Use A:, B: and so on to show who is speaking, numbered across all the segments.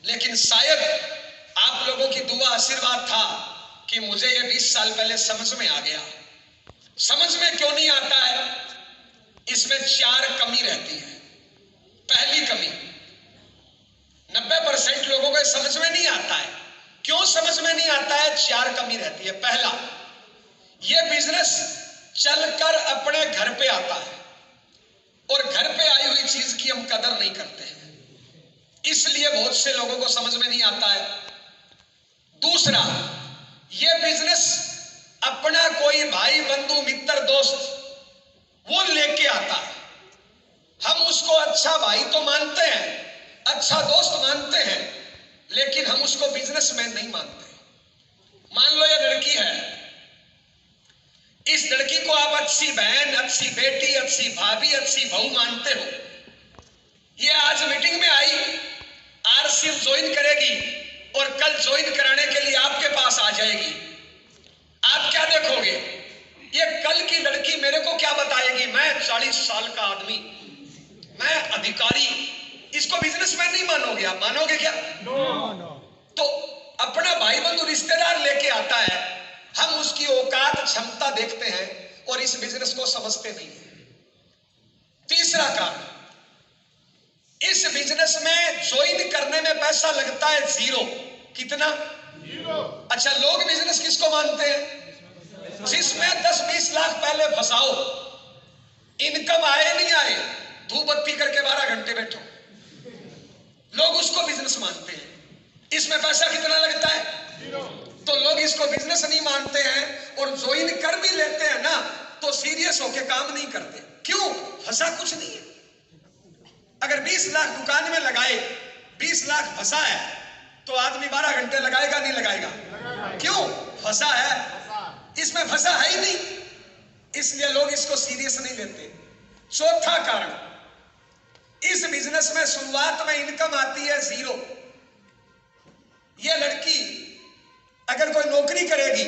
A: लेकिन शायद आप लोगों की दुआ आशीर्वाद था कि मुझे ये 20 साल पहले समझ में आ गया। समझ में क्यों नहीं आता है? इसमें 4 कमी रहती है। पहली कमी, 90% लोगों को समझ में नहीं आता है। क्यों समझ में नहीं आता है? 4 कमी रहती है। पहला, ये बिजनेस चलकर अपने घर पे आता है और घर पे आई हुई चीज की हम कदर नहीं करते हैं, इसलिए बहुत से लोगों को समझ में नहीं आता है। दूसरा, ये बिजनेस अपना कोई भाई बंधु मित्र दोस्त वो लेके आता है, हम उसको अच्छा भाई तो मानते हैं, अच्छा दोस्त मानते हैं, लेकिन हम उसको बिजनेसमैन नहीं मानते। मान लो ये लड़की है, इस लड़की को आप अच्छी बहन, अच्छी बेटी, अच्छी भाभी, अच्छी बहू मानते हो। ये आज मीटिंग में आई, आरसीएम ज्वाइन करेगी और कल ज्वाइन कराने के लिए आपके पास आ जाएगी। आप क्या देखोगे? ये कल की लड़की मेरे को क्या बताएगी? मैं 40 साल का आदमी, मैं अधिकारी, इसको बिजनेसमैन नहीं मानोगे? आप मानोगे क्या? नो। तो अपना भाई बंधु रिश्तेदार लेके आता है, हम उसकी औकात क्षमता देखते हैं और इस बिजनेस को समझते नहीं है। तीसरा कारण, इस बिजनेस में ज्वाइन करने में पैसा लगता है 0। कितना? 0। अच्छा, लोग बिजनेस किसको मानते हैं? जिसमें 10-20 लाख पहले फंसाओ, इनकम आए नहीं आए, धूप बत्ती करके 12 घंटे बैठो, लोग उसको बिजनेस मानते हैं। इसमें पैसा कितना लगता है? 0। तो लोग इसको बिजनेस नहीं मानते हैं और ज्वाइन कर भी लेते हैं ना, तो सीरियस होके काम नहीं करते। क्यों? फंसा कुछ नहीं है। अगर 20 लाख दुकान में लगाए, 20 लाख फंसा है, तो आदमी 12 घंटे लगाएगा नहीं लगाएगा? क्यों? फंसा है, इसमें फंसा है ही नहीं, इसलिए लोग इसको सीरियस नहीं लेते। चौथा कारण, इस बिजनेस में शुरुआत में इनकम आती है 0। यह लड़की अगर कोई नौकरी करेगी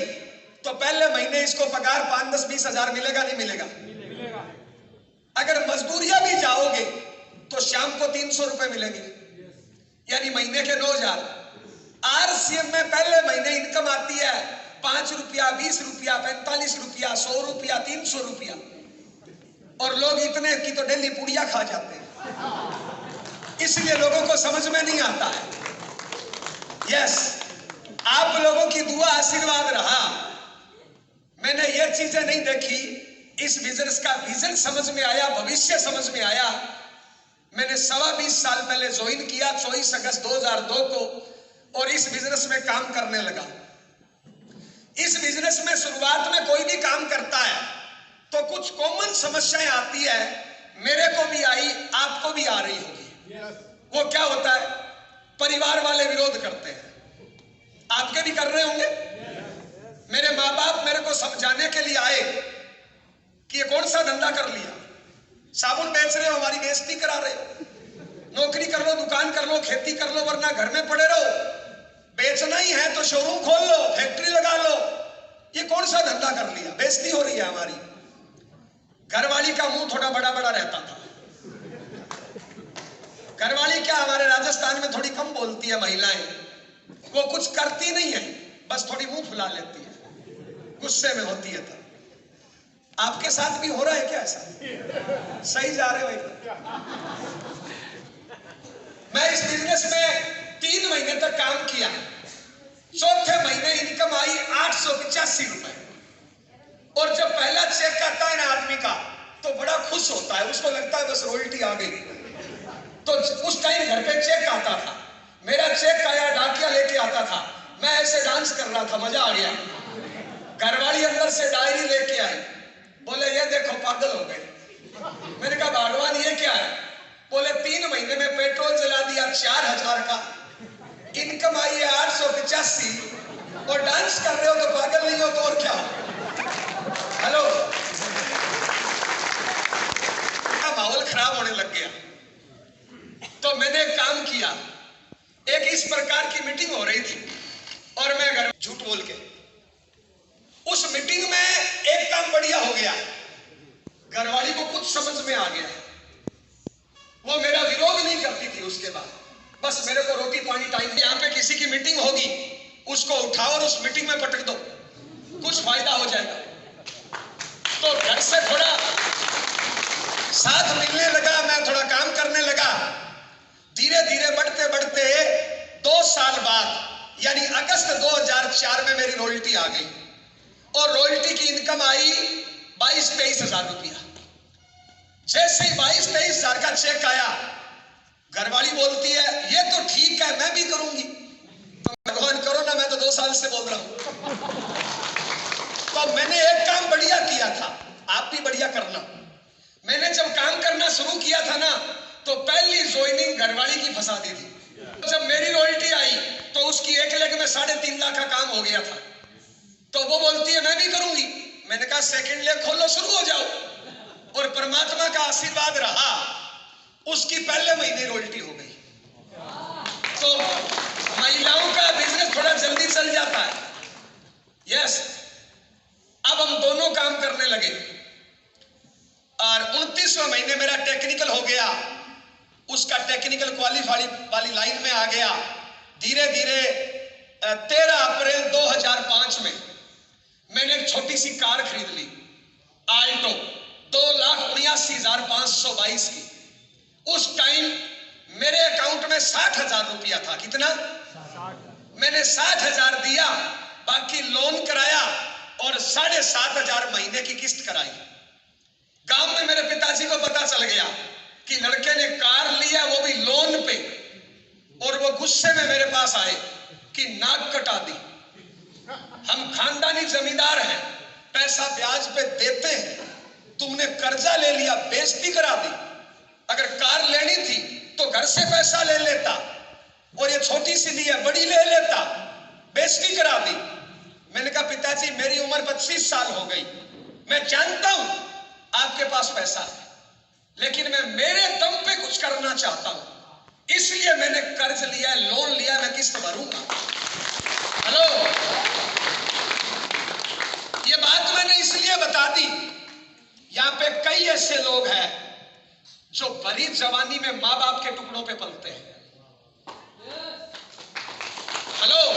A: तो पहले महीने इसको पगार 5, 10, 20 हजार मिलेगा नहीं मिलेगा? अगर मजदूरियां भी जाओगे तो शाम को 300 रुपए मिलेंगे, यानी महीने के 9,000। आरसीएम में पहले महीने इनकम आती है 5 रुपया, 20 रुपया, 45 रुपया, 100 रुपया, 300 रुपया, और लोग इतने की तो डेली पुड़िया खा जाते हैं, इसलिए लोगों को समझ में नहीं आता है। यस, आप लोगों की दुआ आशीर्वाद रहा, मैंने ये चीजें नहीं देखी, इस बिजनेस का विजन समझ में आया, भविष्य समझ में आया। मैंने 20 साल पहले ज्वाइन किया 24 अगस्त 2002 को, और इस बिजनेस में काम करने लगा। इस बिजनेस में शुरुआत में कोई भी काम करता है तो कुछ कॉमन समस्याएं आती है, मेरे को भी आई, आपको भी आ रही होगी। वो क्या होता है? परिवार वाले विरोध करते हैं, आपके भी कर रहे होंगे। मेरे माँ बाप मेरे को समझाने के लिए आए कि ये कौन सा धंधा कर लिया, साबुन बेच रहे हो, हमारी बेइज्जती करा रहे हो, नौकरी कर लो, दुकान कर लो, खेती कर लो, वरना घर में पड़े रहो, बेचना ही है तो शोरूम खोल लो, फैक्ट्री लगा लो, ये कौन सा धंधा कर लिया, बेइज्जती हो रही है हमारी। घरवाली का मुंह थोड़ा बड़ा बड़ा रहता था। घरवाली क्या, हमारे राजस्थान में थोड़ी कम बोलती है महिलाएं, वो कुछ करती नहीं है, बस थोड़ी मुंह फुला लेती है, गुस्से में होती है। तो आपके साथ भी हो रहा है क्या ऐसा? सही जा रहे हो एकदम। मैं इस बिजनेस में 3 महीने तक काम किया, चौथे महीने इनकम आई 885 रुपए, और जब पहला चेक आता है ना आदमी का तो बड़ा खुश होता है, उसको लगता है बस रॉयल्टी आ गई। तो उस टाइम घर पे चेक आता था, मेरा चेक आया, डाकिया लेके आता था, मैं ऐसे डांस कर रहा था, मजा आ गया। घरवाली अंदर से डायरी लेके आई, बोले ये देखो पागल हो गए। मैंने कहा भगवान ये क्या है? बोले 3 महीने में पेट्रोल जला दिया 4,000 का, इनकम आई है 885, और डांस कर रहे हो तो पागल नहीं हो तो और क्या? हेलो, माहौल खराब होने लग गया। तो मैंने काम किया, एक इस प्रकार की मीटिंग हो रही थी और मैं घर झूठ बोल के, उस मीटिंग में एक काम बढ़िया हो गया, घरवाली को कुछ समझ में आ गया, वो मेरा विरोध नहीं करती थी उसके बाद, बस मेरे को रोटी पानी टाइम, यहाँ पे किसी की मीटिंग होगी, उसको उठाओ और उस मीटिंग में पटक दो, कुछ फायदा हो जाएगा। तो घर से थोड़ा साथ मिलने लगा, मैं थोड़ा काम करने लगा। धीरे धीरे बढ़ते बढ़ते 2 साल बाद यानी अगस्त 2004 में मेरी रॉयल्टी आ गई और रॉयल्टी की इनकम आई 22-23 हजार रुपया। जैसे ही 22-23 हजार का चेक आया, घरवाली बोलती है ये तो ठीक है, मैं भी करूंगी। तो भगवान करो ना, मैं तो 2 साल से बोल रहा हूं। तो मैंने एक काम बढ़िया किया था, आप भी बढ़िया करना। मैंने जब काम करना शुरू किया था ना, तो पहली ज्वाइनिंग घरवाली की फंसा दी थी। जब मेरी रॉयल्टी आई तो उसकी एक लेग में 3.5 लाख का काम हो गया था। तो वो बोलती है मैं भी करूंगी। मैंने कहा सेकंड लेग खोलो, शुरू हो जाओ। और परमात्मा का आशीर्वाद रहा, उसकी पहले महीने रॉयल्टी हो गई। तो महिलाओं का बिजनेस थोड़ा जल्दी चल जाता है। यस, अब हम दोनों काम करने लगे और 29वें महीने मेरा टेक्निकल हो गया। उसका टेक्निकल क्वालिफाई वाली लाइन में आ गया। धीरे धीरे 13 अप्रैल 2005 में मैंने एक छोटी सी कार खरीद ली, आल्टो 2,79,522 की। उस टाइम मेरे अकाउंट में 60,000 रुपया था। कितना? 60। मैंने 60,000 दिया, बाकी लोन कराया और 7,500 महीने की किस्त कराई। गांव में मेरे पिताजी को पता चल गया कि लड़के ने कार लिया, वो भी लोन पे, और वो गुस्से में मेरे पास आए कि नाक कटा दी। हम खानदानी जमींदार हैं, पैसा ब्याज पे देते हैं, तुमने कर्जा ले लिया, बेइज्जती करा दी। अगर कार लेनी थी तो घर से पैसा ले लेता, और ये छोटी सी ली है, बड़ी ले लेता, बेइज्जती करा दी। मैंने कहा पिताजी मेरी उम्र 25 साल हो गई, मैं जानता हूं आपके पास पैसा है, लेकिन मैं मेरे दम पे कुछ करना चाहता हूं, इसलिए मैंने कर्ज लिया, लोन लिया, मैं किस्त भरूंगा। हेलो, ये बात मैंने इसलिए बता दी, यहां पे कई ऐसे लोग हैं जो बड़ी जवानी में मां बाप के टुकड़ों पे पलते हैं। हेलो।